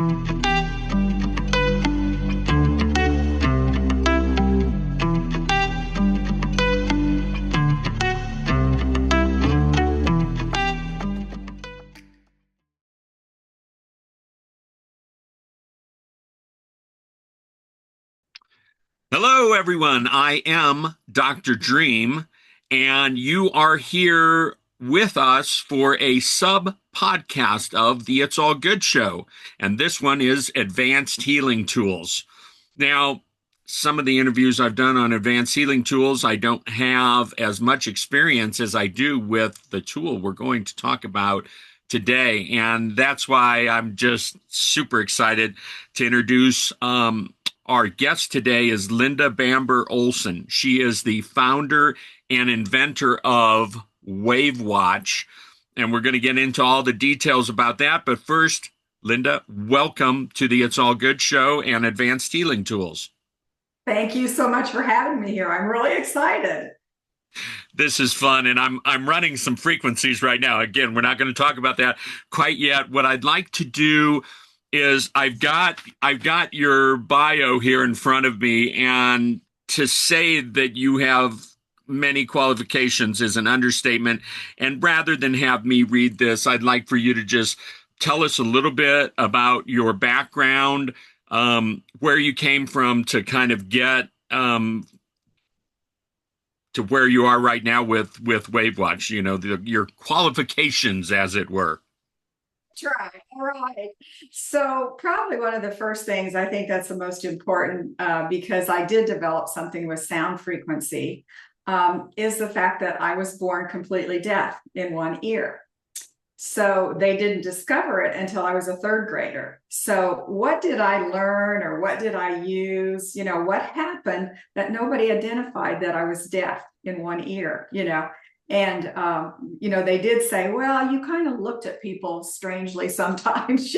Hello, everyone. I am Dr. Dream, and you are here with us for a sub podcast of the It's All Good show. And this one is Advanced Healing Tools. Now, some of the interviews I've done on advanced healing tools, I don't have as much experience as I do with the tool we're going to talk about today. And that's why I'm just super excited to introduce our guest today is Linda Bamber Olson. She is the founder and inventor of WAVwatch, and we're going to get into all the details about that. But first, Linda, welcome to the It's All Good show and Advanced Healing Tools. Thank you so much for having me here. I'm really excited. This is fun, and I'm running some frequencies right now. Again, we're not going to talk about that quite yet. What I'd like to do is I've got your bio here in front of me, and to say that you have many qualifications is an understatement. And rather than have me read this, I'd like for you to just tell us a little bit about your background, where you came from to kind of get to where you are right now with WAVwatch, your qualifications, as it were. Try. All right. So probably one of the first things, I think that's the most important, because I did develop something with sound frequency, is the fact that I was born completely deaf in one ear. So they didn't discover it until I was a third grader. So what did I learn, or what did I use? What happened that nobody identified that I was deaf in one ear, And, they did say, well, you kind of looked at people strangely sometimes,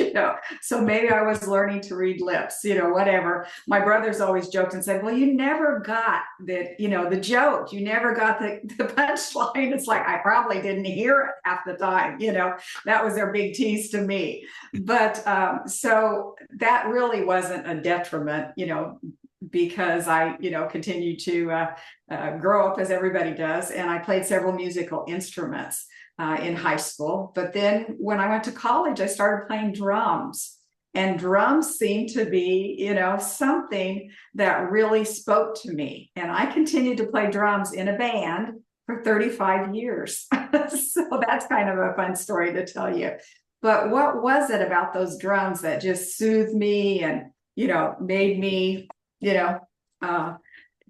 so maybe I was learning to read lips, whatever. My brothers always joked and said, well, you never got the joke. You never got the punchline. It's like, I probably didn't hear it half the time, that was their big tease to me. But so that really wasn't a detriment, because I, continued to grow up as everybody does. And I played several musical instruments in high school. But then when I went to college, I started playing drums. And drums seemed to be, something that really spoke to me. And I continued to play drums in a band for 35 years. So that's kind of a fun story to tell you. But what was it about those drums that just soothed me and, made me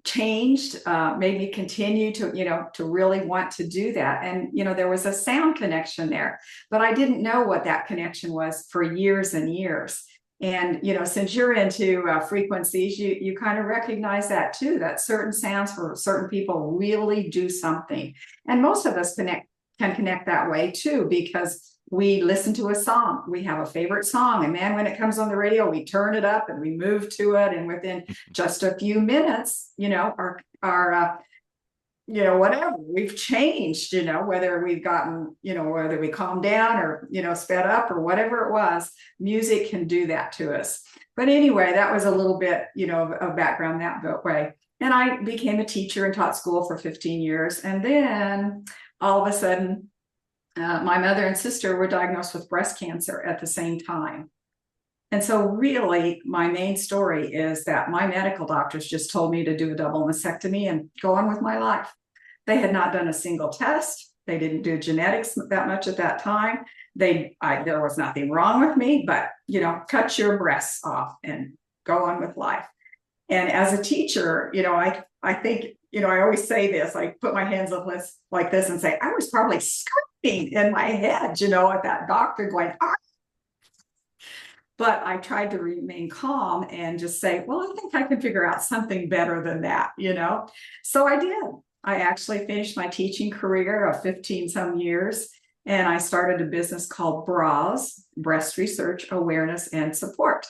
changed, made me continue to, to really want to do that. And, there was a sound connection there, but I didn't know what that connection was for years and years. And, since you're into frequencies, you kind of recognize that too, that certain sounds for certain people really do something. And most of us can connect that way too, because we listen to a song. We have a favorite song, and man, when it comes on the radio, we turn it up and we move to it. And within just a few minutes, our whatever, we've changed, whether we've gotten, whether we calmed down or, sped up or whatever it was, music can do that to us. But anyway, that was a little bit, of background that way. And I became a teacher and taught school for 15 years. And then all of a sudden, my mother and sister were diagnosed with breast cancer at the same time. And so really, my main story is that my medical doctors just told me to do a double mastectomy and go on with my life. They had not done a single test. They didn't do genetics that much at that time. There was nothing wrong with me, but, cut your breasts off and go on with life. And as a teacher, I think, I always say this, I put my hands up like this and say, I was probably screaming in my head, at that doctor going, ah. But I tried to remain calm and just say, well, I think I can figure out something better than that, So I did. I actually finished my teaching career of 15 some years, and I started a business called BRAS, Breast Research, Awareness, and Support.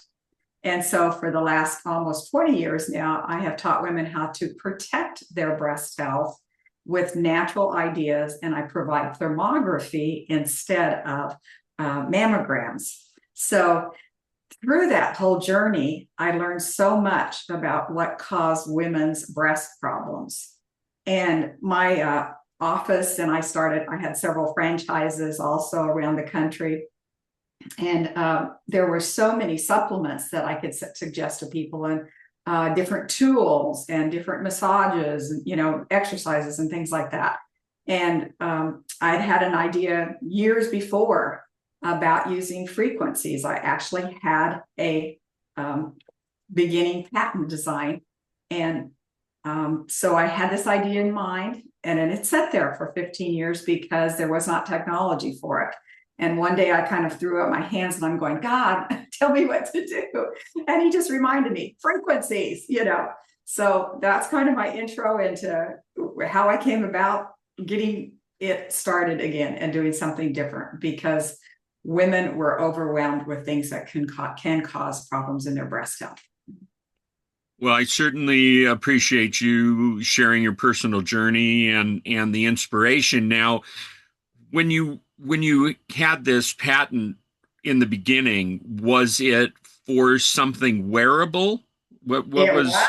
And so for the last almost 20 years now, I have taught women how to protect their breast health with natural ideas, and I provide thermography instead of mammograms. So through that whole journey, I learned so much about what caused women's breast problems. And my office, and I had several franchises also around the country. And there were so many supplements that I could suggest to people, and different tools and different massages, exercises and things like that. And I'd had an idea years before about using frequencies. I actually had a beginning patent design. And so I had this idea in mind, and then it sat there for 15 years because there was not technology for it. And one day I kind of threw up my hands and I'm going, God, tell me what to do. And he just reminded me, frequencies. So that's kind of my intro into how I came about getting it started again and doing something different, because women were overwhelmed with things that can cause problems in their breast health. Well, I certainly appreciate you sharing your personal journey and the inspiration. Now, when you had this patent in the beginning, was it for something wearable? What It was. was?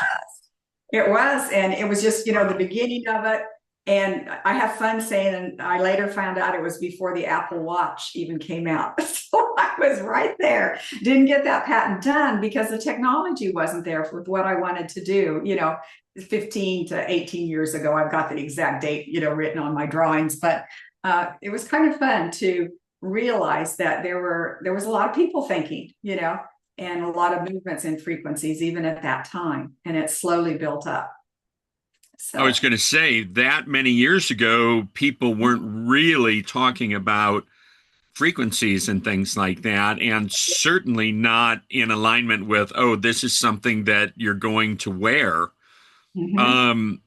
It was, and it was just, the beginning of it. And I have fun saying, and I later found out it was before the Apple Watch even came out. So I was right there. Didn't get that patent done because the technology wasn't there for what I wanted to do. 15 to 18 years ago, I've got the exact date, written on my drawings. But it was kind of fun to realize that there was a lot of people thinking, and a lot of movements and frequencies even at that time, and it slowly built up. I was So going to say that many years ago, people weren't really talking about frequencies and things like that, and certainly not in alignment with, oh, this is something that you're going to wear. mhm. Um,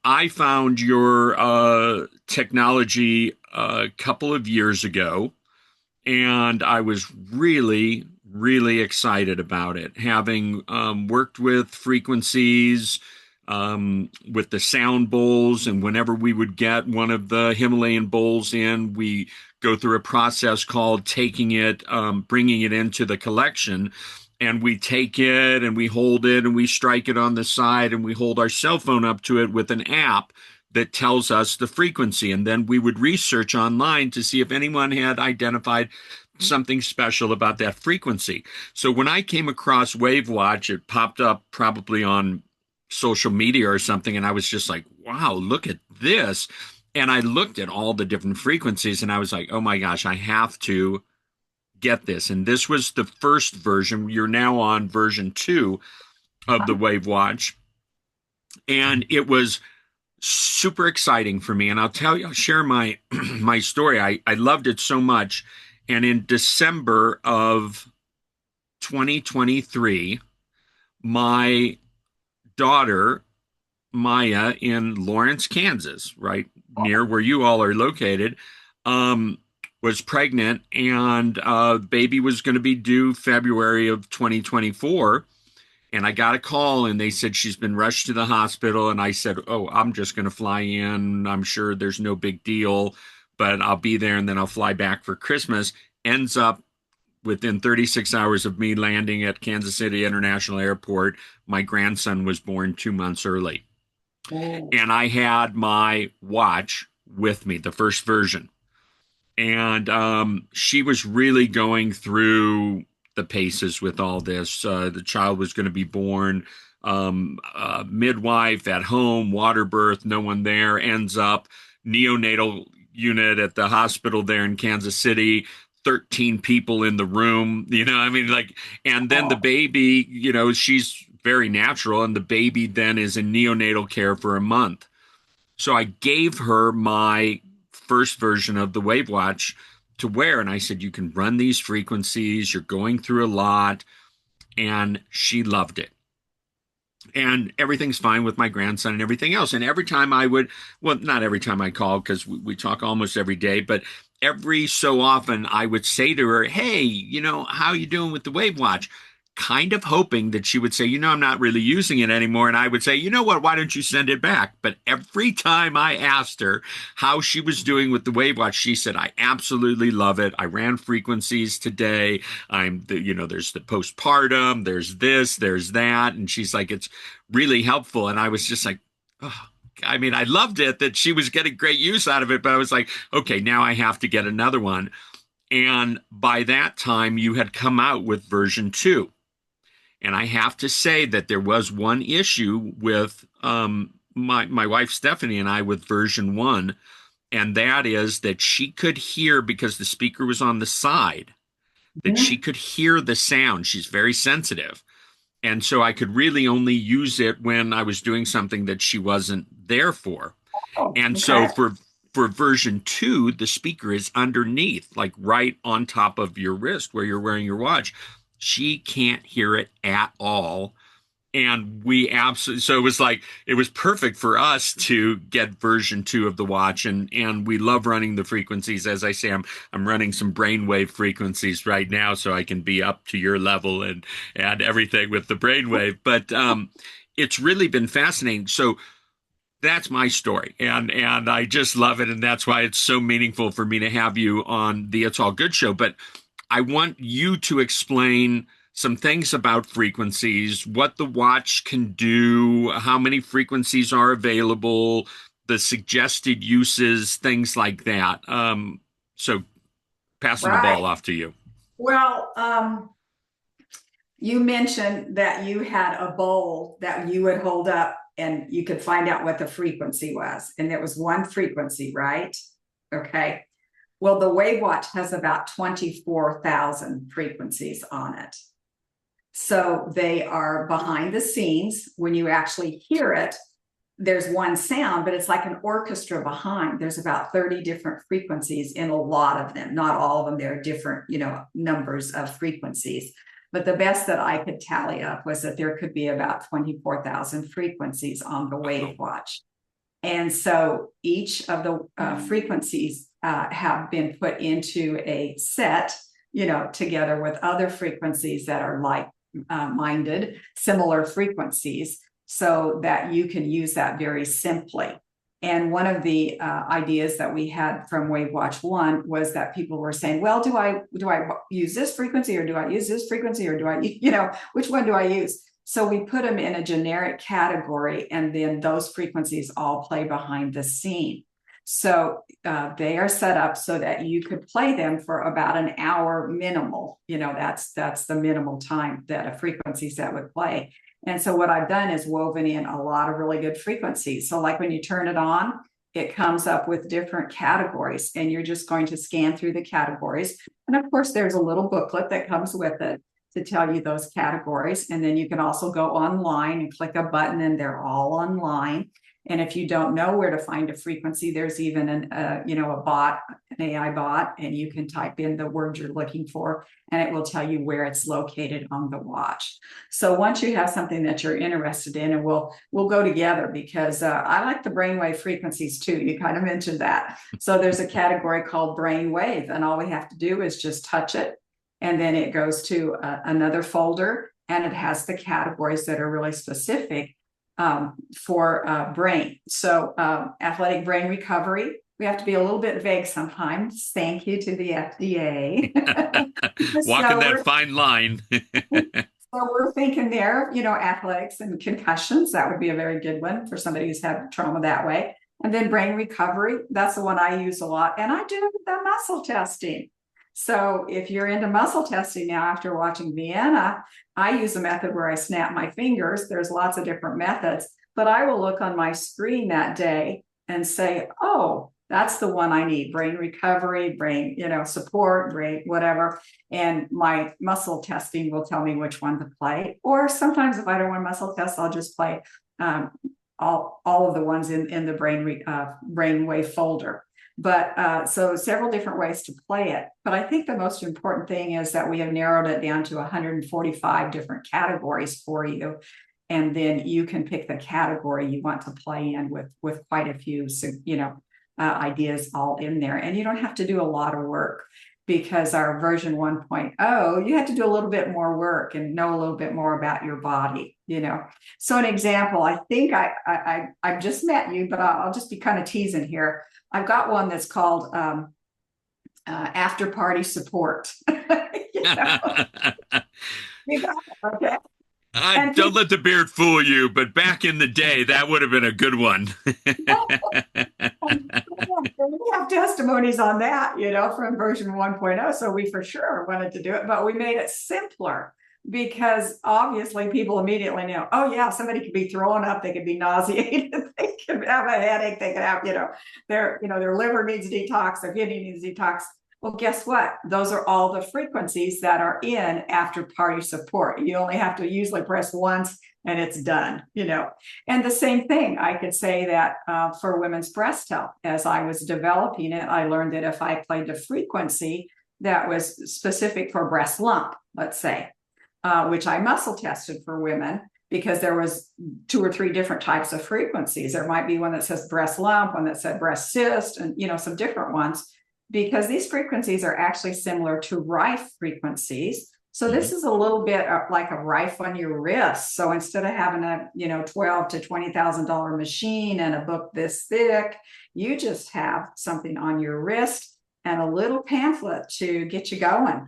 I found your technology a couple of years ago, and I was really, really excited about it. Having worked with frequencies, with the sound bowls, and whenever we would get one of the Himalayan bowls in, we go through a process called taking it, bringing it into the collection. And we take it and we hold it and we strike it on the side and we hold our cell phone up to it with an app that tells us the frequency. And then we would research online to see if anyone had identified something special about that frequency. So when I came across WAVwatch, it popped up probably on social media or something, and I was just like, wow, look at this. And I looked at all the different frequencies and I was like, oh my gosh, I have to get this. And this was the first version. You're now on version 2 of the WAVwatch. And it was super exciting for me. And I'll share my my story. I loved it so much. And in December of 2023, my daughter Maya in Lawrence, Kansas, right near where you all are located, um, was pregnant, and the baby was going to be due February of 2024. And I got a call, and they said she's been rushed to the hospital. And I said, "Oh, I'm just going to fly in. I'm sure there's no big deal, but I'll be there, and then I'll fly back for Christmas." Ends up within 36 hours of me landing at Kansas City International Airport, my grandson was born 2 months early. Oh, And I had my watch with me, the first version. And she was really going through the paces with all this. The child was going to be born, midwife at home, water birth, no one there, ends up neonatal unit at the hospital there in Kansas City. 13 people in the room, I mean, like, and then the oh, baby, she's very natural, and the baby then is in neonatal care for a month. So I gave her my first version of the WaveWatch to wear, and I said, you can run these frequencies, you're going through a lot, and she loved it. And everything's fine with my grandson and everything else. And every time I would, well, not every time I call, because we talk almost every day, but every so often I would say to her, hey, how you doing with the WaveWatch? kind of hoping that she would say, I'm not really using it anymore. And I would say, you know what, why don't you send it back? But every time I asked her how she was doing with the WAVwatch, she said, I absolutely love it. I ran frequencies today. There's the postpartum, there's this, there's that. And she's like, it's really helpful. And I was just like, oh, I mean, I loved it that she was getting great use out of it, but I was like, okay, now I have to get another one. And by that time, you had come out with version 2. And I have to say that there was one issue with my wife Stephanie and I with version 1, and that is that she could hear, because the speaker was on the side, that she Mhm. could hear the sound. She's very sensitive. And so I could really only use it when I was doing something that she wasn't there for. Oh, And so okay. for version 2, the speaker is underneath, like right on top of your wrist where you're wearing your watch. She can't hear it at all. And we absolutely, so it was perfect for us to get version 2 of the watch. And we love running the frequencies. As I say, I'm running some brainwave frequencies right now so I can be up to your level and everything with the brainwave. But it's really been fascinating. So that's my story, and I just love it, and that's why it's so meaningful for me to have you on the It's All Good show. But I want you to explain some things about frequencies, what the watch can do, how many frequencies are available, the suggested uses, things like that. So passing the Right. ball off to you. Well, you mentioned that you had a bowl that you would hold up and you could find out what the frequency was. And it was one frequency, right? Okay. Well, the WAVwatch has about 24,000 frequencies on it. So they are behind the scenes. When you actually hear it, there's one sound, but it's like an orchestra behind. There's about 30 different frequencies in a lot of them. Not all of them. There are different, numbers of frequencies. But the best that I could tally up was that there could be about 24,000 frequencies on the Wow. WAVwatch. And so each of the frequencies have been put into a set, together with other frequencies that are like minded, similar frequencies, so that you can use that very simply. And one of the ideas that we had from WaveWatch 1 was that people were saying, well, do I use this frequency, or do I use this frequency, or do I, which one do I use? So we put them in a generic category, and then those frequencies all play behind the scene. So they are set up so that you could play them for about an hour minimal. That's the minimal time that a frequency set would play. And so what I've done is woven in a lot of really good frequencies. So like when you turn it on, it comes up with different categories, and you're just going to scan through the categories. And of course, there's a little booklet that comes with it to tell you those categories. And then you can also go online and click a button, and they're all online. And if you don't know where to find a frequency, there's even a bot, an AI bot, and you can type in the word you're looking for, and it will tell you where it's located on the watch. So once you have something that you're interested in, and we'll go together, because I like the brainwave frequencies too. You kind of mentioned that. So there's a category called brainwave, and all we have to do is just touch it, and then it goes to another folder, and it has the categories that are really specific for brain. So athletic brain recovery. We have to be a little bit vague sometimes. Thank you to the FDA. Walking so that we're fine line. so we're thinking there, athletics and concussions. That would be a very good one for somebody who's had trauma that way. And then brain recovery. That's the one I use a lot. And I do the muscle testing. So if you're into muscle testing now after watching Vienna, I use a method where I snap my fingers. There's lots of different methods, but I will look on my screen that day and say, oh, that's the one I need: brain recovery, brain, support, brain, whatever. And my muscle testing will tell me which one to play. Or sometimes if I don't want muscle test, I'll just play all of the ones in the brainwave folder. But so several different ways to play it. But I think the most important thing is that we have narrowed it down to 145 different categories for you. And then you can pick the category you want to play in with quite a few, ideas all in there. And you don't have to do a lot of work. because our version 1.0, you had to do a little bit more work and know a little bit more about your body, you know. So an example, I think I've just met you, but I'll just be kind of teasing here. I've got one that's called after party support. You know, you got it, okay. I And don't people, let the beard fool you, but back in the day, that would have been a good one. we have testimonies on that, you know, from version 1.0. So we for sure wanted to do it, but we made it simpler because obviously people immediately know, oh yeah, somebody could be throwing up, they could be nauseated, they could have a headache, they could have, their liver needs detox, their kidney needs detox. Well, guess what? Those are all the frequencies that are in after party support. You only have to usually press once and it's done, you know. And the same thing, I could say that for women's breast health, as I was developing it, I learned that if I played the frequency that was specific for breast lump, let's say, which I muscle tested for women because there was 2 or 3 different types of frequencies. There might be one that says breast lump, one that said breast cyst, and some different ones, because these frequencies are actually similar to rife frequencies. So Mhm. this is a little bit like a rife on your wrist. So instead of having a $12 to $20,000 machine and a book this thick, you just have something on your wrist and a little pamphlet to get you going,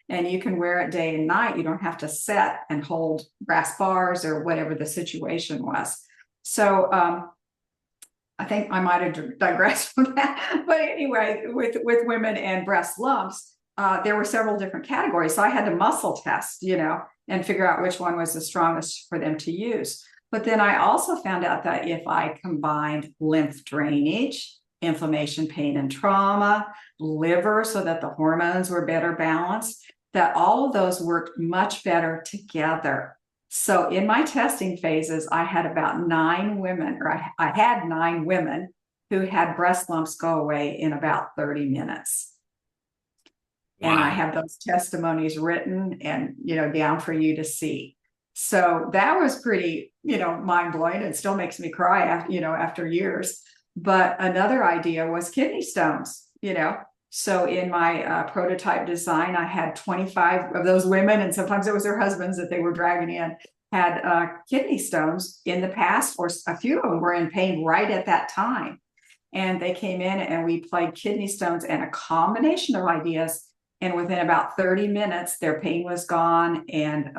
and you can wear it day and night. You don't have to set and hold brass bars or whatever the situation was. So I think I might have digressed from that. But anyway, with women and breast lumps, there were several different categories. So I had to muscle test, and figure out which one was the strongest for them to use. But then I also found out that if I combined lymph drainage, inflammation, pain, and trauma, liver, so that the hormones were better balanced, that all of those worked much better together. So in my testing phases, I had about 9 women, or I had 9 women who had breast lumps go away in about 30 minutes. And I Wow. have those testimonies written and, down for you to see. So that was pretty, mind blowing. It still makes me cry after years. But another idea was kidney stones. So in my prototype design, I had 25 of those women, and sometimes it was their husbands that they were dragging in, had kidney stones in the past, or a few of them were in pain right at that time. And they came in and we played kidney stones and a combination of ideas. And within about 30 minutes, their pain was gone. And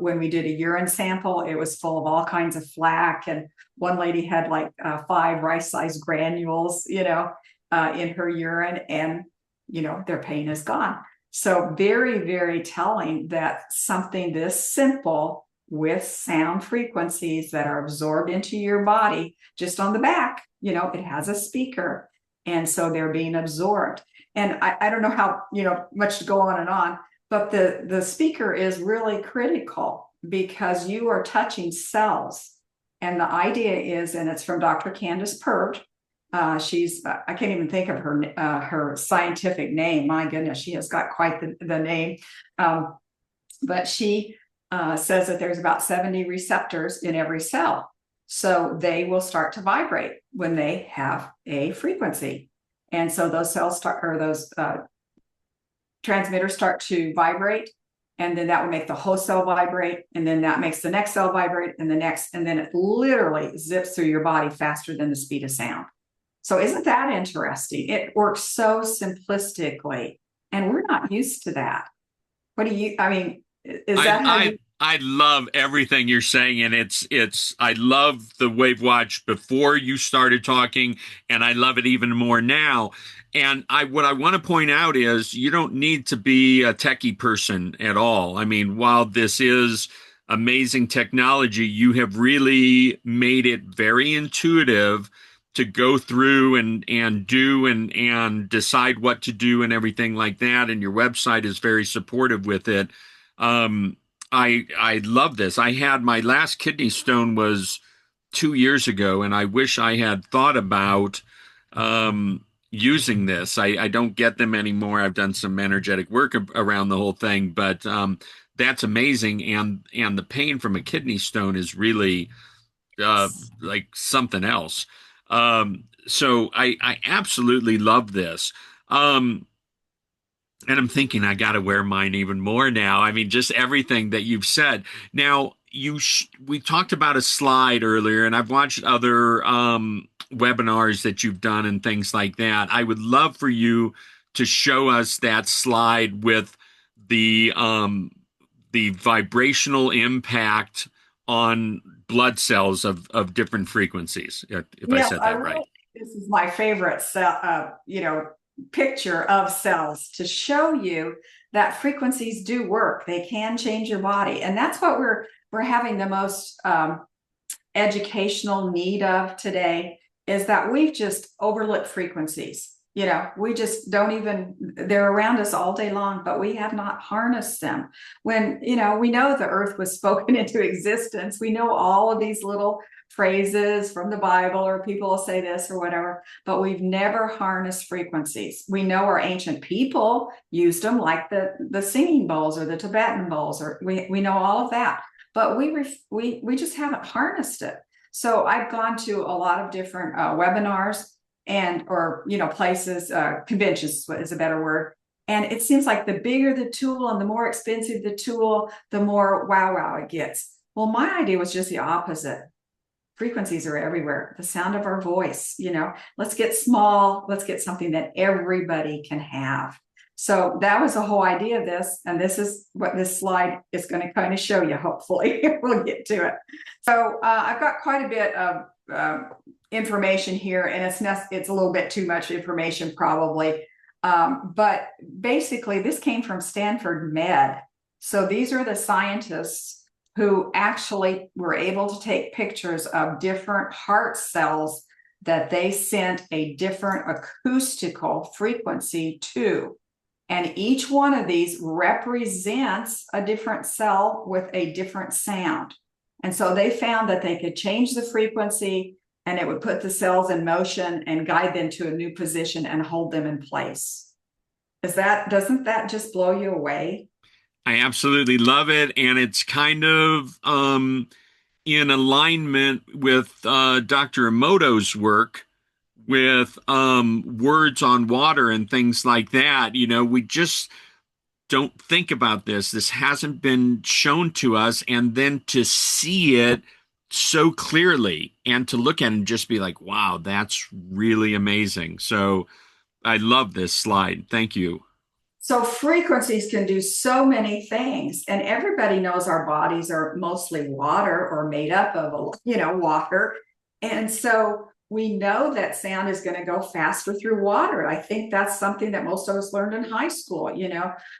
when we did a urine sample, it was full of all kinds of flack. And one lady had like 5 rice-sized granules, in her urine, and their pain is gone. So very, very telling that something this simple with sound frequencies that are absorbed into your body, just on the back, it has a speaker. And so they're being absorbed. And I don't know how, much to go on, but the speaker is really critical because you are touching cells. And the idea is, and it's from Dr. Candace Pert. She's I can't even think of her scientific name. My goodness, she has got quite the name. But she says that there's about 70 receptors in every cell. So they will start to vibrate when they have a frequency. And so those cells those transmitters start to vibrate. And then that will make the whole cell vibrate. And then that makes the next cell vibrate, and the next. And then it literally zips through your body faster than the speed of sound. So isn't that interesting? It works so simplistically, and we're not used to that. I mean, is I that how I you? I love everything you're saying, and it's I love the WAVwatch before you started talking, and I love it even more now. And what I want to point out is you don't need to be a techie person at all. I mean, while this is amazing technology, you have really made it very intuitive to go through and do and decide what to do and everything like that. And your website is very supportive with it. Um, I love this. I had my last kidney stone was 2 years ago, and I wish I had thought about using this. I don't get them anymore. I've done some energetic work around the whole thing, but that's amazing. And the pain from a kidney stone is really like something else. So I absolutely love this. Um, And I'm thinking I got to wear mine even more now. I mean, just everything that you've said. Now, we talked about a slide earlier, and I've watched other webinars that you've done and things like that. I would love for you to show us that slide with the vibrational impact on blood cells of different frequencies, if I Yes, said I that right. really, this is my favorite cell, picture of cells to show you that frequencies do work. They can change your body. And that's what we're having the most educational need of today, is that we've just overlooked frequencies. We just don't even, they're around us all day long, but we have not harnessed them. When, we know the earth was spoken into existence. We know all of these little phrases from the Bible, or people will say this or whatever, but we've never harnessed frequencies. We know our ancient people used them, like the singing bowls or the Tibetan bowls, or we know all of that, but we just haven't harnessed it. So I've gone to a lot of different webinars or places, conventions is a better word. And it seems like the bigger the tool and the more expensive the tool, the more wow it gets. Well, my idea was just the opposite. Frequencies are everywhere. The sound of our voice, let's get small. Let's get something that everybody can have. So that was the whole idea of this. And this is what this slide is going to kind of show you. Hopefully we'll get to it. So I've got quite a bit of information here, and it's a little bit too much information probably. But basically this came from Stanford Med. So these are the scientists who actually were able to take pictures of different heart cells that they sent a different acoustical frequency to. And each one of these represents a different cell with a different sound. And so they found that they could change the frequency, and it would put the cells in motion and guide them to a new position and hold them in place. Doesn't that just blow you away? I absolutely love it, and it's kind of in alignment with Dr. Emoto's work with words on water and things like that. We just don't think about this. This hasn't been shown to us, and then to see it so clearly and to look at it and just be like, wow, that's really amazing. So I love this slide. Thank you. So frequencies can do so many things, and everybody knows our bodies are mostly water or made up of, water. And so we know that sound is going to go faster through water. I think that's something that most of us learned in high school.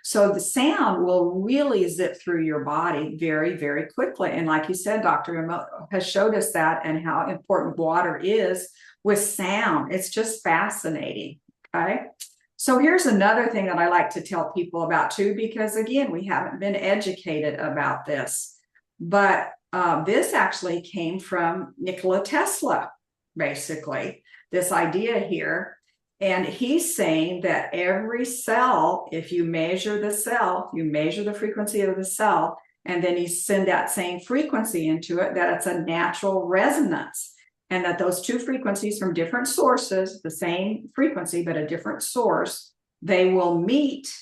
So the sound will really zip through your body very, very quickly. And like you said, Dr. Emo has showed us that, and how important water is with sound. It's just fascinating. Okay. So here's another thing that I like to tell people about too, because again, we haven't been educated about this. But this actually came from Nikola Tesla, basically, this idea here. And he's saying that every cell, if you measure the cell, you measure the frequency of the cell, and then you send that same frequency into it, that it's a natural resonance. And that those two frequencies from different sources, the same frequency, but a different source, they will meet,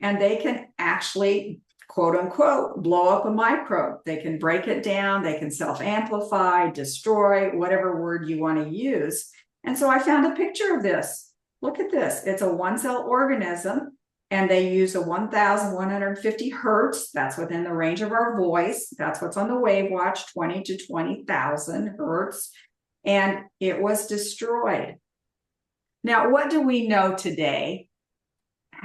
and they can actually, quote unquote, blow up a microbe. They can break it down. They can self-amplify, destroy, whatever word you want to use. And so I found a picture of this. Look at this. It's a one-cell organism, and they use a 1,150 hertz. That's within the range of our voice. That's what's on the WAVwatch, 20 to 20,000 hertz. And it was destroyed. Now, what do we know today?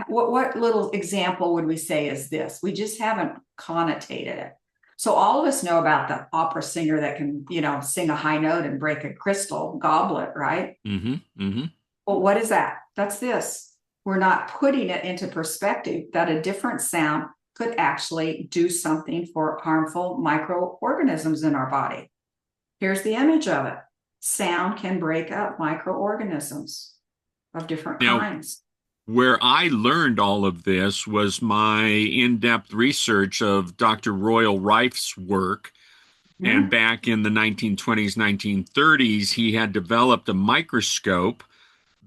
What little example would we say is this? We just haven't connotated it. So all of us know about the opera singer that can, sing a high note and break a crystal goblet, right? Mm-hmm. Mm-hmm. Well, what is that? That's this. We're not putting it into perspective that a different sound could actually do something for harmful microorganisms in our body. Here's the image of it. Sound can break up microorganisms of different Now, kinds. where I learned all of this was my in-depth research of Dr. Royal Rife's work. And Hmm. back in the 1920s, 1930s, he had developed a microscope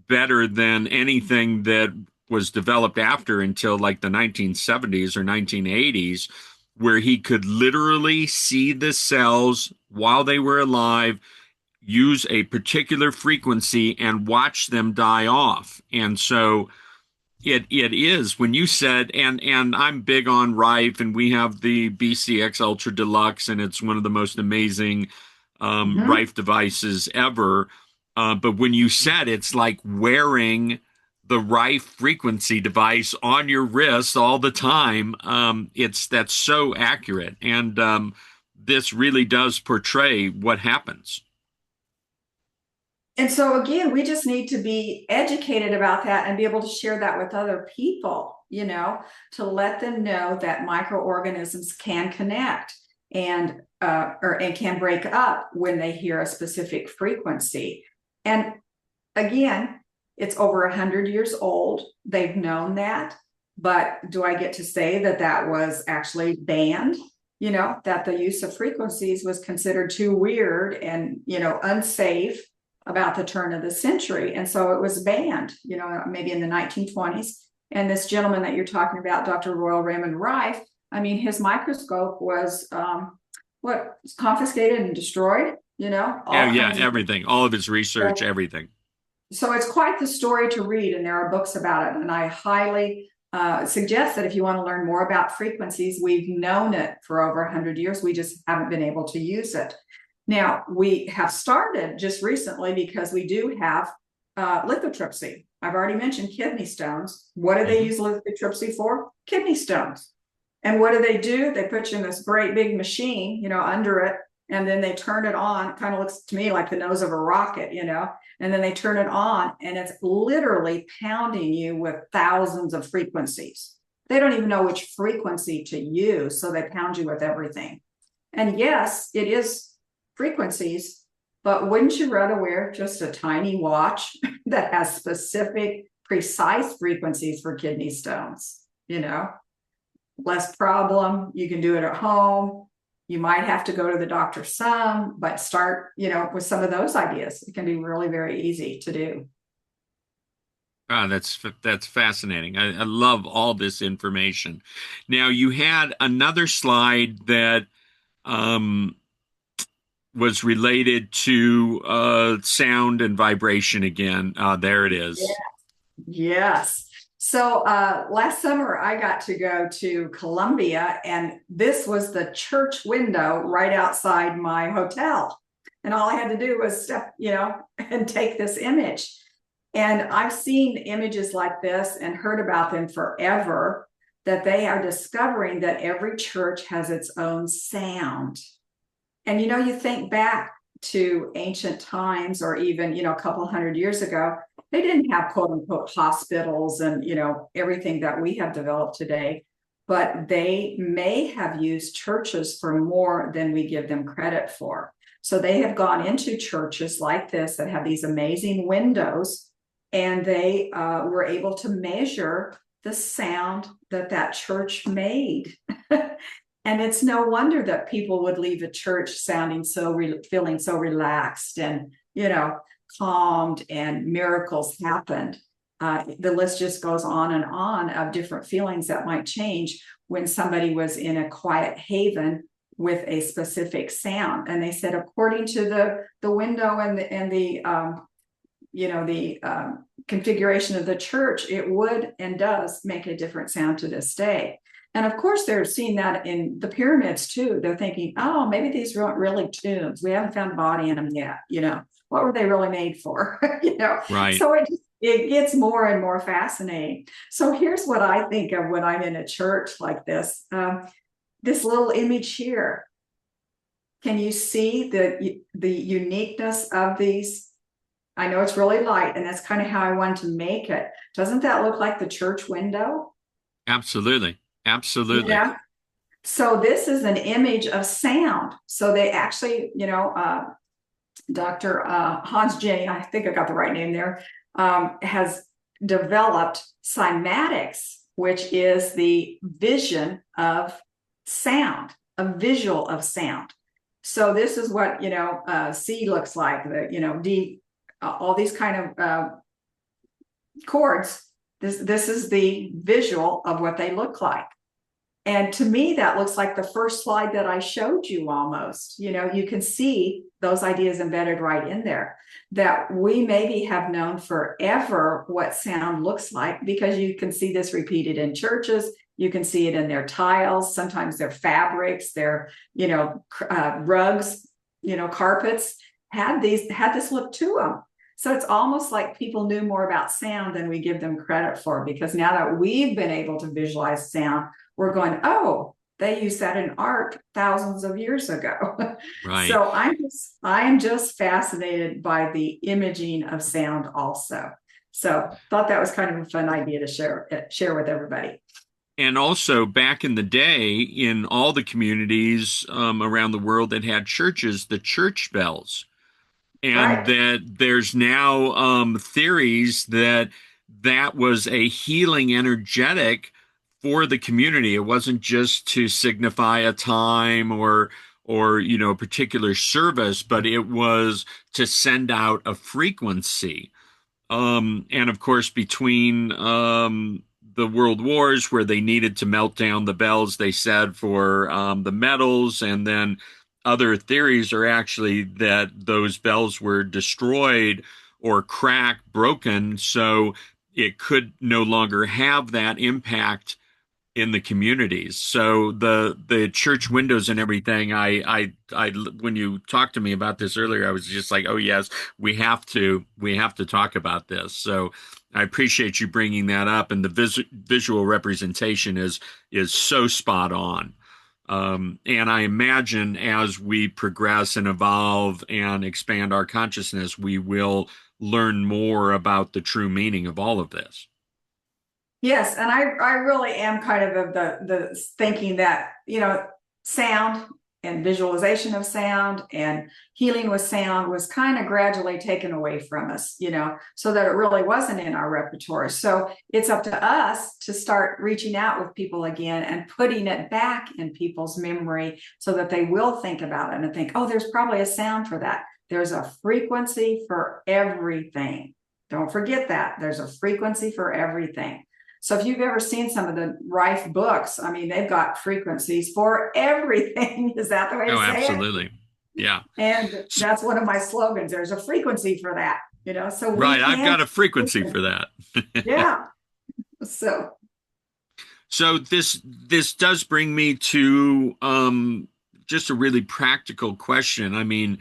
better than anything that was developed after until like the 1970s or 1980s, where he could literally see the cells while they were alive, use a particular frequency, and watch them die off. And so it is when you said, and I'm big on Rife, and we have the BCX Ultra Deluxe, and it's one of the most amazing Mhm. Rife devices ever. But when you said it's like wearing the Rife frequency device on your wrist all the time, that's so accurate, and this really does portray what happens. And so again, we just need to be educated about that and be able to share that with other people, to let them know that microorganisms can connect and and can break up when they hear a specific frequency. And again, it's over 100 years old. They've known that. But do I get to say that that was actually banned? That the use of frequencies was considered too weird and, unsafe about the turn of the century. And so it was banned, maybe in the 1920s. And this gentleman that you're talking about, Dr. Royal Raymond Rife, I mean, his microscope was confiscated and destroyed, Yeah, all yeah, kinds of things. everything, all of his research, everything. So it's quite the story to read, and there are books about it. And I highly suggest that if you want to learn more about frequencies, we've known it for over 100 years. We just haven't been able to use it. Now, we have started just recently because we do have lithotripsy. I've already mentioned kidney stones. What do they Mhm. use lithotripsy for? Kidney stones. And what do? They put you in this great big machine, under it, and then they turn it on. It kind of looks to me like the nose of a rocket, and then they turn it on, and it's literally pounding you with thousands of frequencies. They don't even know which frequency to use, so they pound you with everything. And yes, it is frequencies, but wouldn't you rather wear just a tiny watch that has specific, precise frequencies for kidney stones? Less problem. You can do it at home. You might have to go to the doctor some, but start, with some of those ideas. It can be really very easy to do. Ah, that's fascinating. I love all this information. Now, you had another slide that um, was related to sound and vibration again. There it Yeah. is. Yes. So last summer, I got to go to Columbia, and this was the church window right outside my hotel. And all I had to do was step, and take this image. And I've seen images like this and heard about them forever, that they are discovering that every church has its own sound. And you think back to ancient times, or even, a couple hundred years ago, they didn't have quote unquote hospitals and, everything that we have developed today, but they may have used churches for more than we give them credit for. So they have gone into churches like this that have these amazing windows, and they were able to measure the sound that that church made. And it's no wonder that people would leave a church sounding feeling so relaxed and, calmed, and miracles happened. The list just goes on of different feelings that might change when somebody was in a quiet haven with a specific sound. And they said, according to the window and the configuration of the church, it would and does make a different sound to this day. And of course, they're seeing that in the pyramids too. They're thinking, oh, maybe these weren't really tombs. We haven't found a body in them yet. What were they really made for? Right. So it gets more and more fascinating. So here's what I think of when I'm in a church like this. This little image here. Can you see the uniqueness of these? I know it's really light, and that's kind of how I wanted to make it. Doesn't that look like the church window? Absolutely. Absolutely. Yeah. So this is an image of sound. So they actually, Dr. Hans J, I think I got the right name there, has developed cymatics, which is the vision of sound, a visual of sound. So this is what, C looks like, D, all these kind of chords This is the visual of what they look like. And to me, that looks like the first slide that I showed you almost. You can see those ideas embedded right in there, that we maybe have known forever what sound looks like, because you can see this repeated in churches. You can see it in their tiles, sometimes their fabrics, their, rugs, carpets had this look to them. So it's almost like people knew more about sound than we give them credit for, because now that we've been able to visualize sound, we're going, oh, they used that in art thousands of years ago. Right. So I am just fascinated by the imaging of sound also. So thought that was kind of a fun idea to share with everybody. And also, back in the day, in all the communities around the world that had churches, the church bells, and Right. that there's now theories that that was a healing energetic for the community. It wasn't just to signify a time or a particular service, but it was to send out a frequency. And of course, between the world wars, where they needed to melt down the bells, they said, for the metals, and then other theories are actually that those bells were destroyed or cracked, broken, so it could no longer have that impact in the communities. So the church windows and everything, I when you talked to me about this earlier, I was just like, oh yes, we have to talk about this. So I appreciate you bringing that up, and the visual representation is so spot on. And I imagine as we progress and evolve and expand our consciousness, we will learn more about the true meaning of all of this. Yes, and I really am kind of the thinking that, sound and visualization of sound and healing with sound was kind of gradually taken away from us, so that it really wasn't in our repertoire. So it's up to us to start reaching out with people again and putting it back in people's memory, so that they will think about it and think, oh, there's probably a sound for that. There's a frequency for everything. Don't forget that. There's a frequency for everything. So if you've ever seen some of the Rife books, I mean, they've got frequencies for everything. Is that the way to Oh, say it? absolutely. Yeah. And that's one of my slogans. There's a frequency for that, so we Right, I've can. got a frequency for that. Yeah. So, So this does bring me to just a really practical question. I mean,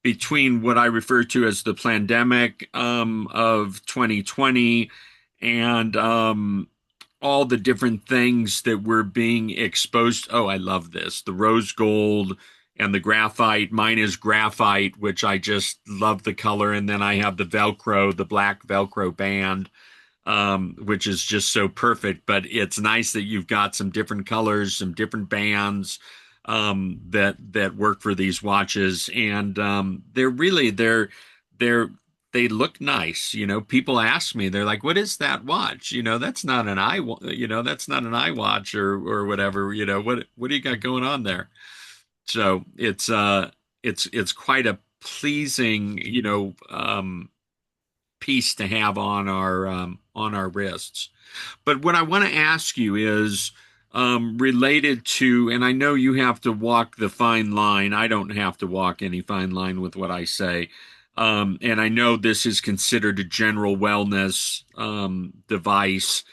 between what I refer to as the pandemic of 2020 and all the different things that we're being exposed. Oh, I love this. The rose gold and the graphite. Mine is graphite, which I just love the color. And then I have the Velcro, the black Velcro band, which is just so perfect. But it's nice that you've got some different colors, some different bands that work for these watches, and they're they look nice. People ask me, they're like, "What is that watch?" That's not an that's not an iWatch or whatever. What do you got going on there? So it's quite a pleasing piece to have on our wrists. But what I want to ask you is related to, and I know you have to walk the fine line. I don't have to walk any fine line with what I say. And I know this is considered a general wellness device.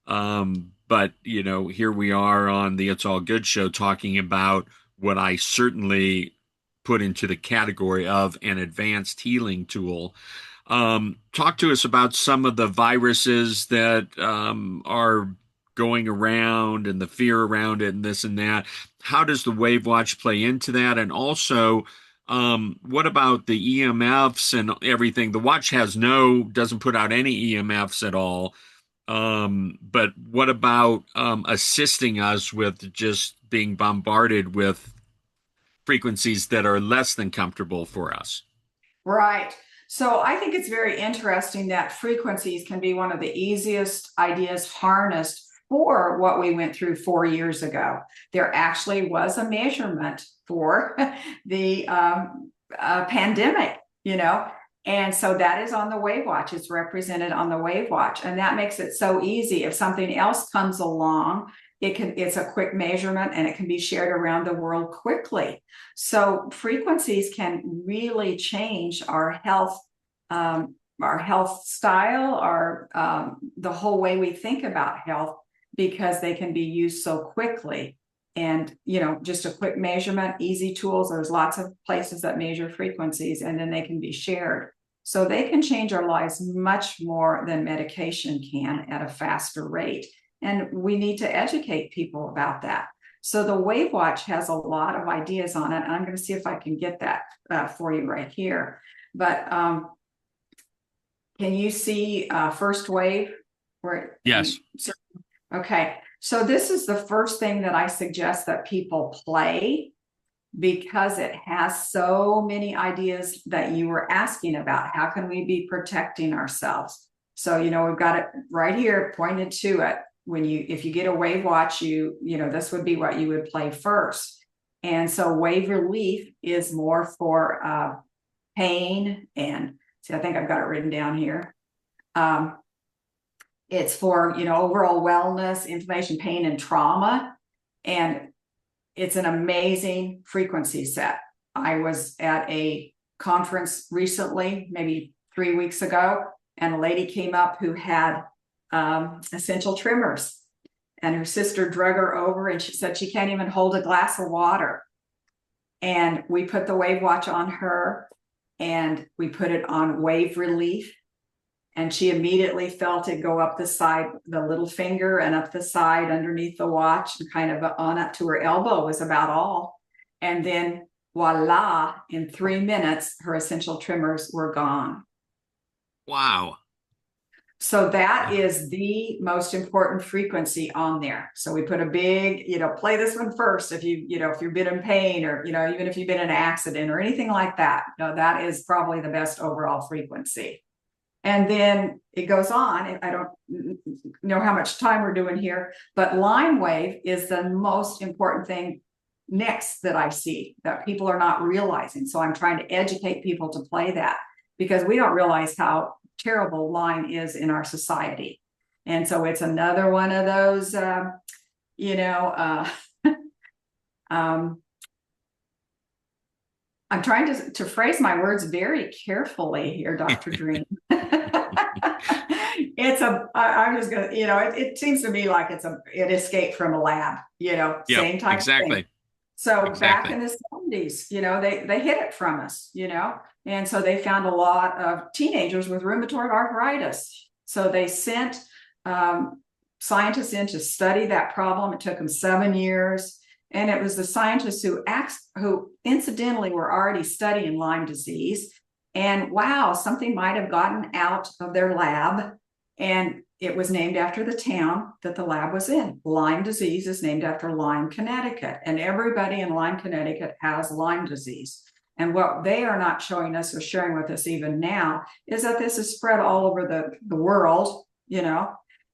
But, here we are on the It's All Good show talking about what I certainly put into the category of an advanced healing tool. Talk to us about some of the viruses that are going around and the fear around it and this and that. How does the WAVwatch play into that? And also, what about the EMFs and everything? The watch doesn't put out any EMFs at all. But what about assisting us with just being bombarded with frequencies that are less than comfortable for us? right. So I think it's very interesting that frequencies can be one of the easiest ideas harnessed for what we went through 4 years ago. There actually was a measurement for the pandemic, And so that is on the WAVwatch. It's represented on the WAVwatch. And that makes it so easy. If something else comes along, it's a quick measurement and it can be shared around the world quickly. So frequencies can really change our health style, the whole way we think about health, because they can be used so quickly. And, just a quick measurement, easy tools. There's lots of places that measure frequencies, and then they can be shared. So they can change our lives much more than medication can at a faster rate. And we need to educate people about that. So the WAVwatch has a lot of ideas on it. And I'm going to see if I can get that for you right here. But can you see first wave? Yes. Okay. So this is the first thing that I suggest that people play, because it has so many ideas that you were asking about. How can we be protecting ourselves? So, we've got it right here pointed to it. If you get a WAVwatch, this would be what you would play first. And so wave relief is more for pain. And see, I think I've got it written down here. It's for, overall wellness, inflammation, pain, and trauma. And it's an amazing frequency set. I was at a conference recently, maybe 3 weeks ago, and a lady came up who had essential tremors. And her sister drug her over, and she said she can't even hold a glass of water. And we put the WAVwatch on her, and we put it on wave relief. And she immediately felt it go up the side, the little finger, and up the side underneath the watch, and kind of on up to her elbow was about all. And then voila, in 3 minutes, her essential tremors were gone. Wow. So that is the most important frequency on there. So we put a big, play this one first. If if you've been in pain, or, even if you've been in an accident or anything like that, that is probably the best overall frequency. And then it goes on. I don't know how much time we're doing here, but line wave is the most important thing next that I see that people are not realizing. So I'm trying to educate people to play that, because we don't realize how terrible line is in our society. And so it's another one of those, I'm trying to phrase my words very carefully here, Dr. Dream. I'm just gonna, it seems to me like it escaped from a lab, same type of thing. So back in the 70s, they hid it from us, and so they found a lot of teenagers with rheumatoid arthritis. So they sent scientists in to study that problem. It took them 7 years. And it was the scientists who incidentally were already studying Lyme disease. And wow, something might have gotten out of their lab. And it was named after the town that the lab was in. Lyme disease is named after Lyme, Connecticut. And everybody in Lyme, Connecticut has Lyme disease. And what they are not showing us or sharing with us even now is that this is spread all over the world,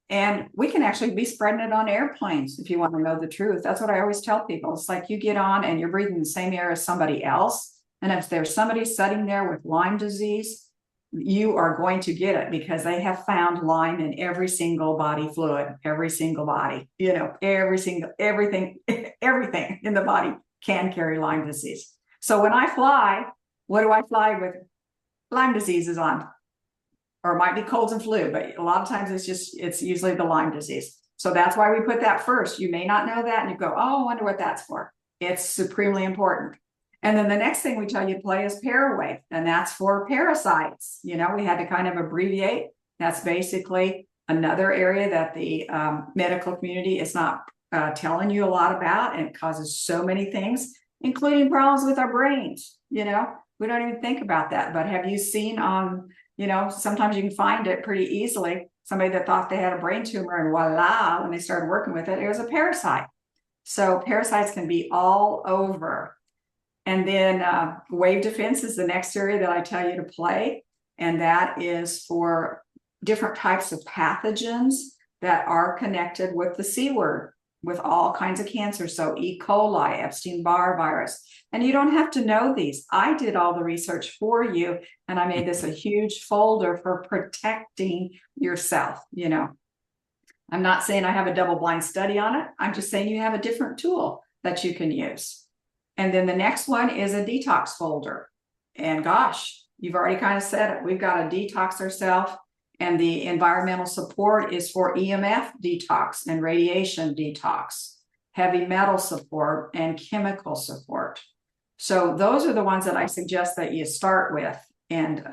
and we can actually be spreading it on airplanes, if you want to know the truth. That's what I always tell people. It's like you get on and you're breathing the same air as somebody else. And if there's somebody sitting there with Lyme disease, you are going to get it, because they have found Lyme in every single body fluid, every single body, everything in the body can carry Lyme disease. So when I fly, what do I fly with Lyme diseases on? Or it might be colds and flu, but a lot of times it's usually the Lyme disease. So that's why we put that first. You may not know that, and you go, oh, I wonder what that's for. It's supremely important. And then the next thing we tell you to play is parawave, and that's for parasites. We had to kind of abbreviate. That's basically another area that the medical community is not telling you a lot about, and it causes so many things, including problems with our brains. We don't even think about that. But have you seen on, sometimes you can find it pretty easily, somebody that thought they had a brain tumor, and voila, when they started working with it, it was a parasite. So parasites can be all over. And then wave defense is the next area that I tell you to play. And that is for different types of pathogens that are connected with the C word. with all kinds of cancer. So E. coli, Epstein-Barr virus. And you don't have to know these. I did all the research for you, and I made this a huge folder for protecting yourself. I'm not saying I have a double-blind study on it. I'm just saying you have a different tool that you can use. And then the next one is a detox folder. And gosh, you've already kind of said it. We've got to detox ourselves. And the environmental support is for EMF detox and radiation detox, heavy metal support, and chemical support. So those are the ones that I suggest that you start with and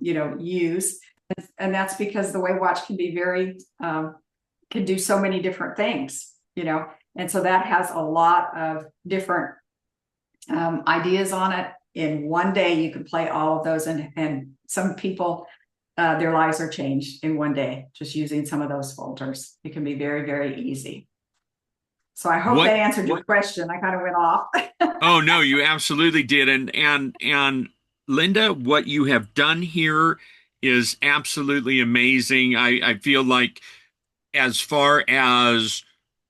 use. And that's because the WAVwatch can be can do so many different things, and so that has a lot of different ideas on it. In one day, you can play all of those, and some people, their lives are changed in one day just using some of those folders. It can be very, very easy. So I hope that answered your question. I kind of went off. Oh no, you absolutely did. And Linda, what you have done here is absolutely amazing. I feel like as far as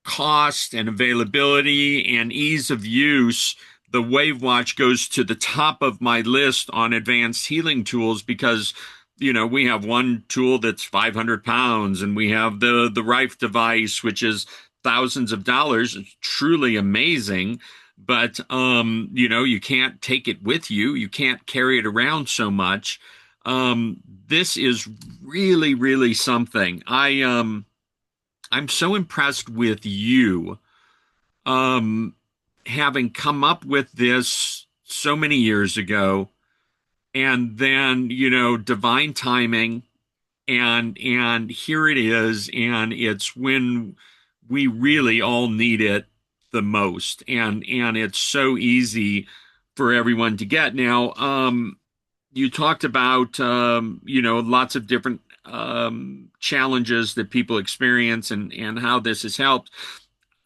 cost and availability and ease of use, the WAVwatch goes to the top of my list on advanced healing tools because, we have one tool that's 500 pounds, and we have the Rife device, which is thousands of dollars. It's truly amazing. But, you can't take it with you. You can't carry it around so much. This is really, really something. I'm so impressed with you, having come up with this so many years ago, and then, divine timing, and here it is, and it's when we really all need it the most, and it's so easy for everyone to get. Now, you talked about lots of different challenges that people experience, and how this has helped.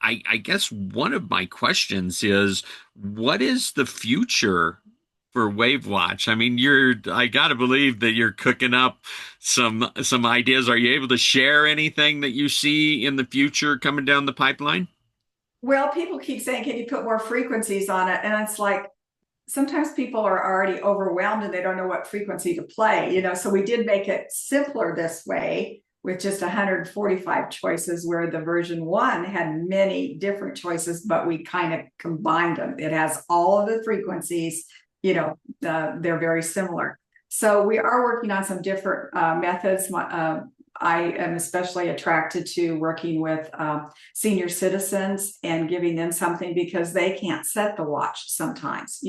I guess one of my questions is, what is the future for WAVwatch? I mean, I gotta believe that you're cooking up some ideas. Are you able to share anything that you see in the future coming down the pipeline? Well, people keep saying, can you put more frequencies on it? And it's like, sometimes people are already overwhelmed and they don't know what frequency to play, so we did make it simpler this way with just 145 choices, where the version 1 had many different choices, but we kind of combined them. It has all of the frequencies, they're very similar. So we are working on some different methods. I am especially attracted to working with senior citizens and giving them something, because they can't set the watch sometimes,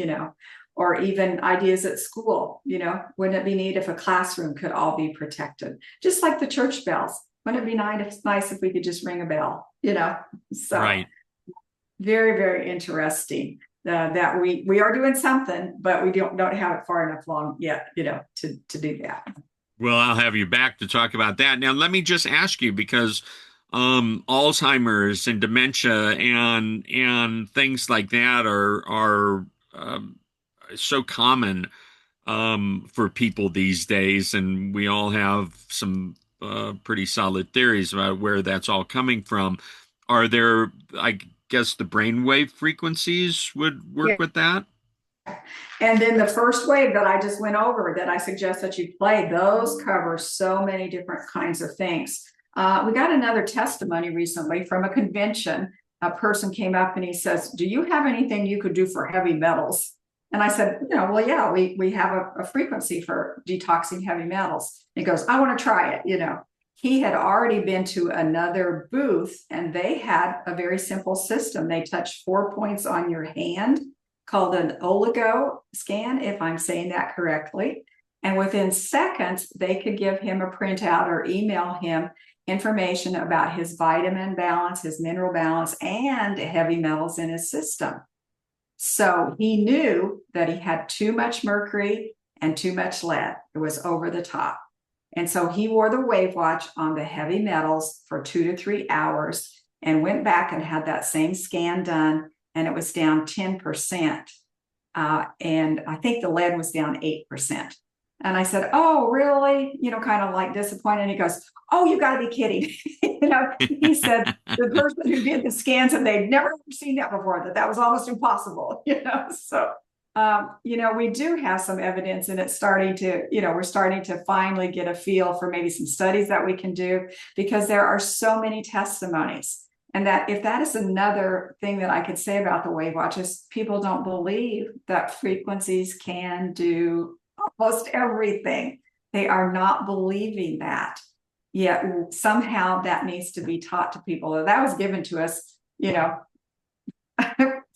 or even ideas at school. Wouldn't it be neat if a classroom could all be protected, just like the church bells? Wouldn't it be nice if we could just ring a bell? So Right. Very, very interesting that we are doing something, but we don't have it far enough along yet, to do that. Well, I'll have you back to talk about that. Now, let me just ask you, because Alzheimer's and dementia and things like that are so common for people these days, and we all have some pretty solid theories about where that's all coming from. Are there, I guess, the brainwave frequencies would work with that? And then the first wave that I just went over, that I suggest that you play, those cover so many different kinds of things. We got another testimony recently from a convention. A person came up and he says, do you have anything you could do for heavy metals? And I said, well, yeah, we have a frequency for detoxing heavy metals. And he goes, I want to try it. He had already been to another booth, and they had a very simple system. They touched 4 points on your hand, called an oligo scan, if I'm saying that correctly. And within seconds, they could give him a printout or email him information about his vitamin balance, his mineral balance, and heavy metals in his system. So he knew that he had too much mercury and too much lead. It was over the top. And so he wore the WAVwatch on the heavy metals for 2 to 3 hours and went back and had that same scan done, and it was down 10%. And I think the lead was down 8%. And I said, "Oh, really?" Kind of like disappointed. And he goes, "Oh, you got to be kidding." He said the person who did the scans and they'd never seen that before, that was almost impossible. So we do have some evidence, and it's starting to, we're starting to finally get a feel for maybe some studies that we can do, because there are so many testimonies. And that, if that is another thing that I could say about the WAVwatch, is people don't believe that frequencies can do almost everything. They are not believing that. Yet somehow that needs to be taught to people. That was given to us,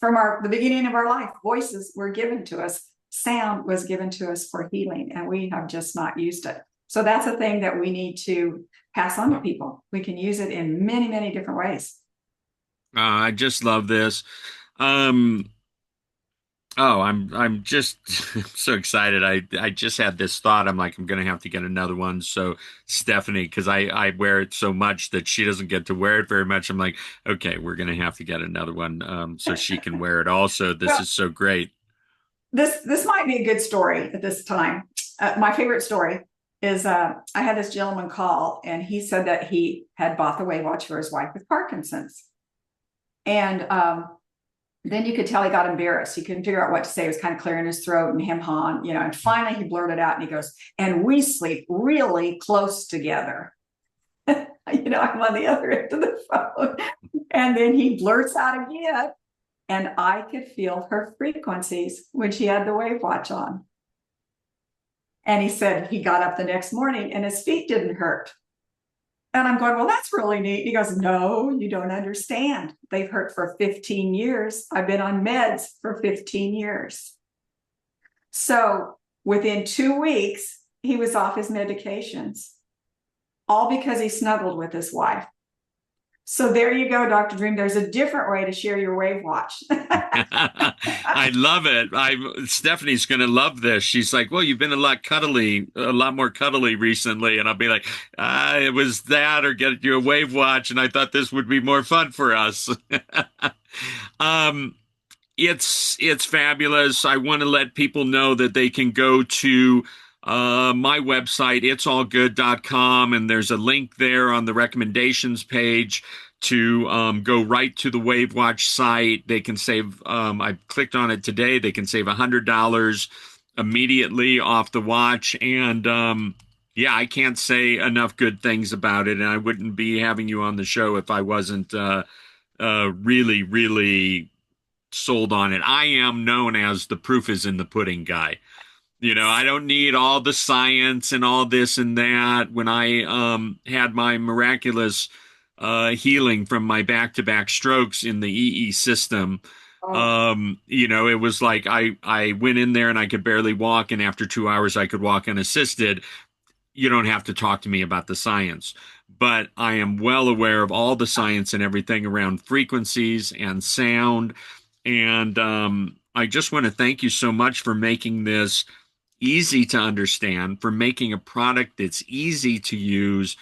from the beginning of our life. Voices were given to us. Sound was given to us for healing, and we have just not used it. So that's a thing that we need to pass on to people. We can use it in many, many different ways. I just love this. Um, oh, I'm just so excited. I just had this thought. I'm like, I'm gonna have to get another one. So Stephanie, because I wear it so much that she doesn't get to wear it very much. I'm like, okay, we're gonna have to get another one, so she can wear it also. This Well, is so great. this might be a good story at this time. My favorite story is, I had this gentleman call, and he said that he had bought the WAVwatch for his wife with Parkinson's. And then you could tell he got embarrassed. He couldn't figure out what to say. He was kind of clearing his throat and hem hawing, and finally he blurted out, and he goes, "And we sleep really close together." I'm on the other end of the phone. And then he blurts out again, and I could feel her frequencies when she had the WAVwatch on. And he said he got up the next morning and his feet didn't hurt. And I'm going, "Well, that's really neat." He goes, "No, you don't understand. They've hurt for 15 years. I've been on meds for 15 years. So within 2 weeks, he was off his medications, all because he snuggled with his wife. So there you go, Dr. Dream. There's a different way to share your WAVwatch. I love it. Stephanie's gonna love this. She's like, "Well, you've been a lot more cuddly recently," and I'll be like, "It was that, or get you a WAVwatch," and I thought this would be more fun for us. um, it's fabulous. I want to let people know that they can go to my website, itsallgood.com, and there's a link there on the recommendations page to go right to the WAVwatch site. They can save, I clicked on it today, they can save $100 immediately off the watch. And yeah, I can't say enough good things about it. And I wouldn't be having you on the show if I wasn't really, really sold on it. I am known as the proof is in the pudding guy. I don't need all the science and all this and that. When I had my miraculous healing from my back-to-back strokes in the EE system, Oh, it was like I went in there and I could barely walk, and after 2 hours I could walk unassisted. You don't have to talk to me about the science, but I am well aware of all the science and everything around frequencies and sound. And I just want to thank you so much for making this easy to understand, for making a product that's easy to use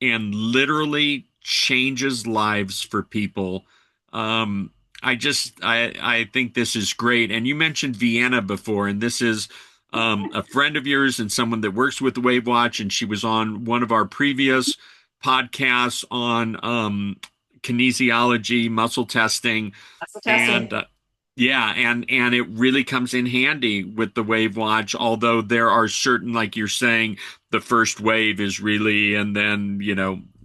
and literally changes lives for people. Um, I think this is great. And you mentioned Vienna before, and this is a friend of yours and someone that works with the WAVwatch, and she was on one of our previous podcasts on kinesiology, muscle testing, that's the and testing. yeah, and it really comes in handy with the WAVwatch. Although there are certain, like you're saying, the first wave is really, and then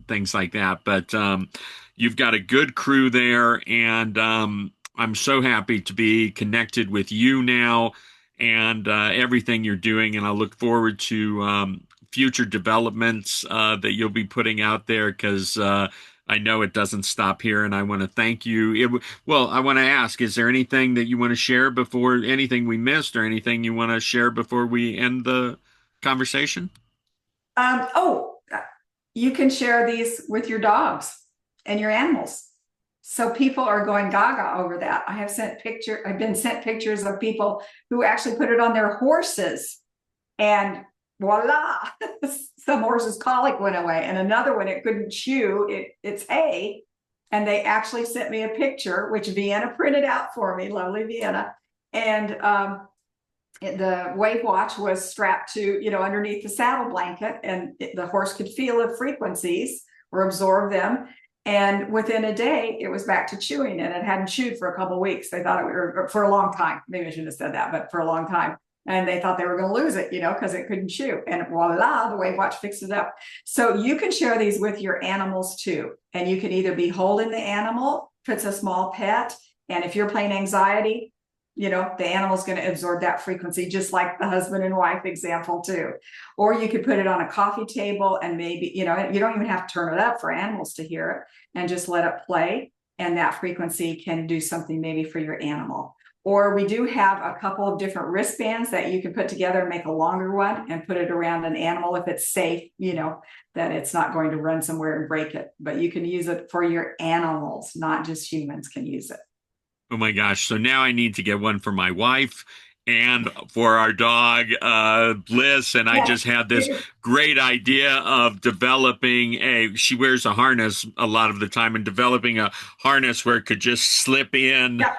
things like that. But you've got a good crew there, and I'm so happy to be connected with you now and everything you're doing. And I look forward to future developments that you'll be putting out there, because I know it doesn't stop here, and I want to thank you. Well, I want to ask, is there anything that you want to share before, anything we missed, or anything you want to share before we end the conversation? Oh, you can share these with your dogs and your animals. So people are going gaga over that. I've been sent pictures of people who actually put it on their horses, and voila, some horse's colic went away, and another one, it couldn't chew its hay. And they actually sent me a picture, which Vienna printed out for me, lovely Vienna. And the WAVwatch was strapped to, underneath the saddle blanket, and the horse could feel the frequencies or absorb them. And within a day, it was back to chewing, and it hadn't chewed for a couple of weeks. They thought it were for a long time. Maybe I shouldn't have said that, but for a long time. And they thought they were going to lose it, because it couldn't chew. And voila, the WAVwatch fixed it up. So you can share these with your animals too. And you can either be holding the animal, if it's a small pet, and if you're playing anxiety, the animal's going to absorb that frequency, just like the husband and wife example too. Or you could put it on a coffee table, and maybe, you don't even have to turn it up for animals to hear it, and just let it play. And that frequency can do something maybe for your animal. Or we do have a couple of different wristbands that you can put together and make a longer one and put it around an animal if it's safe, that it's not going to run somewhere and break it. But you can use it for your animals, not just humans can use it. Oh my gosh. So now I need to get one for my wife and for our dog, Bliss. And I Yeah. just had this great idea of she wears a harness a lot of the time, and developing a harness where it could just slip in Yeah.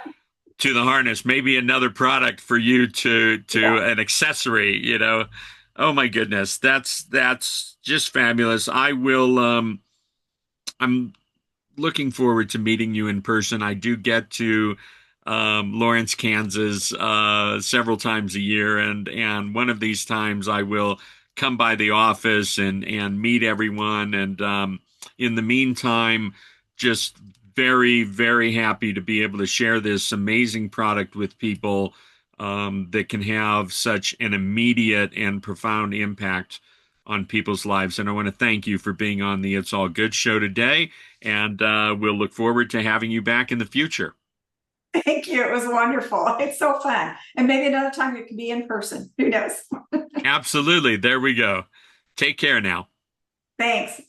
to the harness. Maybe another product for you to Yeah. an accessory. Oh my goodness. That's just fabulous. I'm looking forward to meeting you in person. I do get to Lawrence, Kansas, several times a year, and one of these times I will come by the office and meet everyone. And in the meantime, just very, very happy to be able to share this amazing product with people that can have such an immediate and profound impact on people's lives. And I want to thank you for being on the It's All Good show today. And we'll look forward to having you back in the future. Thank you. It was wonderful. It's so fun. And maybe another time it could be in person. Who knows? Absolutely. There we go. Take care now. Thanks.